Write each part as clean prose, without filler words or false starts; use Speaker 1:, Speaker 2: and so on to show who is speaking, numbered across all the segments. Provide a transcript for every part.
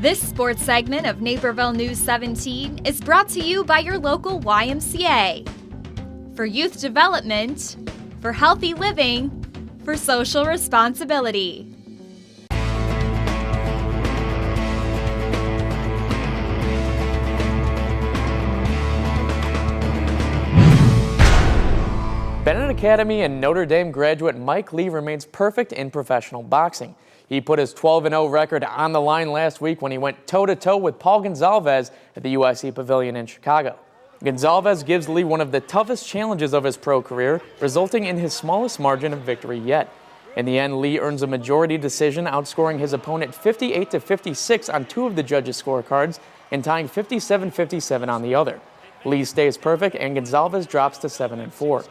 Speaker 1: This sports segment of Naperville News 17 is brought to you by your local YMCA. For youth development, for healthy living, for social responsibility.
Speaker 2: Bennett Academy and Notre Dame graduate Mike Lee remains perfect in professional boxing. He put his 12-0 record on the line last week when he went toe-to-toe with Paul Gonzalez at the USC Pavilion in Chicago. Gonzalez gives Lee one of the toughest challenges of his pro career, resulting in his smallest margin of victory yet. In the end, Lee earns a majority decision, outscoring his opponent 58-56 on two of the judges' scorecards and tying 57-57 on the other. Lee stays perfect and Gonzalez drops to 7-4.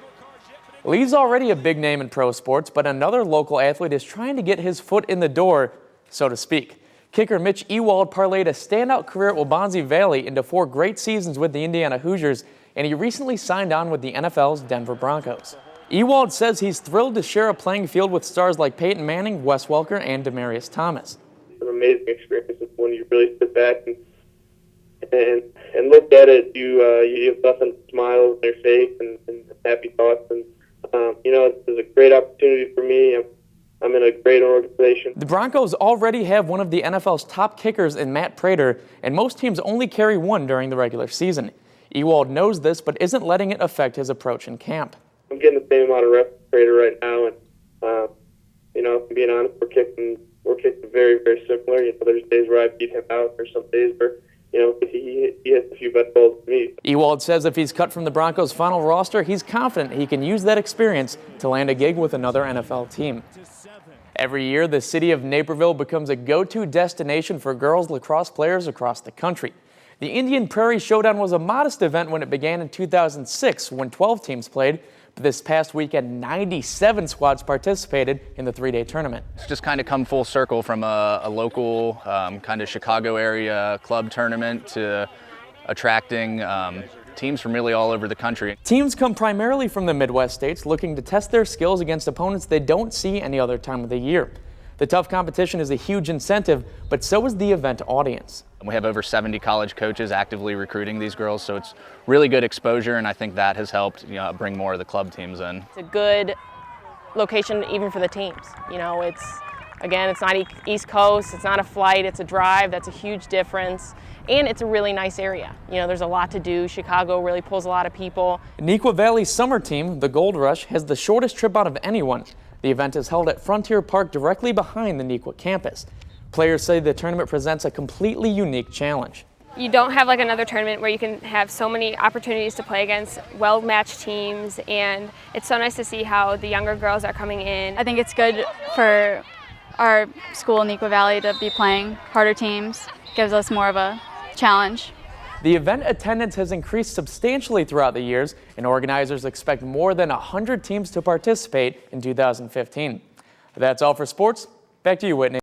Speaker 2: Lee's already a big name in pro sports, but another local athlete is trying to get his foot in the door, so to speak. Kicker Mitch Ewald parlayed a standout career at Waubonsie Valley into 4 great seasons with the Indiana Hoosiers, and he recently signed on with the NFL's Denver Broncos. Ewald says he's thrilled to share a playing field with stars like Peyton Manning, Wes Welker, and Demaryius Thomas.
Speaker 3: It's an amazing experience when you really sit back and look at it. You have nothing but smiles on your face and happy thoughts. And it's a great opportunity for me. I'm in a great organization.
Speaker 2: The Broncos already have one of the NFL's top kickers in Matt Prater, and most teams only carry one during the regular season. Ewald knows this, but isn't letting it affect his approach in camp.
Speaker 3: I'm getting the same amount of reps as Prater right now, and if I'm being honest, we're kicking very, very similar. There's days where I beat him out, there's some days where he hits a few better balls than me.
Speaker 2: Ewald says if he's cut from the Broncos' final roster, he's confident he can use that experience to land a gig with another NFL team. Every year, the city of Naperville becomes a go-to destination for girls lacrosse players across the country. The Indian Prairie Showdown was a modest event when it began in 2006 when 12 teams played, but this past weekend 97 squads participated in the 3-day tournament.
Speaker 4: It's just kind of come full circle from a local kind of Chicago area club tournament to attracting teams from really all over the country.
Speaker 2: Teams come primarily from the Midwest states looking to test their skills against opponents they don't see any other time of the year. The tough competition is a huge incentive, but so is the event audience.
Speaker 4: We have over 70 college coaches actively recruiting these girls, so it's really good exposure, and I think that has helped bring more of the club teams in.
Speaker 5: It's a good location even for the teams. It's not East Coast, it's not a flight, it's a drive. That's a huge difference. And it's a really nice area. There's a lot to do. Chicago really pulls a lot of people.
Speaker 2: Neuqua Valley's summer team, the Gold Rush, has the shortest trip out of anyone. The event is held at Frontier Park directly behind the Neuqua campus. Players say the tournament presents a completely unique challenge.
Speaker 6: You don't have like another tournament where you can have so many opportunities to play against well-matched teams, and it's so nice to see how the younger girls are coming in.
Speaker 7: I think it's good for our school, Neuqua Valley, to be playing harder teams. Gives us more of a challenge.
Speaker 2: The event attendance has increased substantially throughout the years, and organizers expect more than 100 teams to participate in 2015. That's all for sports. Back to you, Whitney.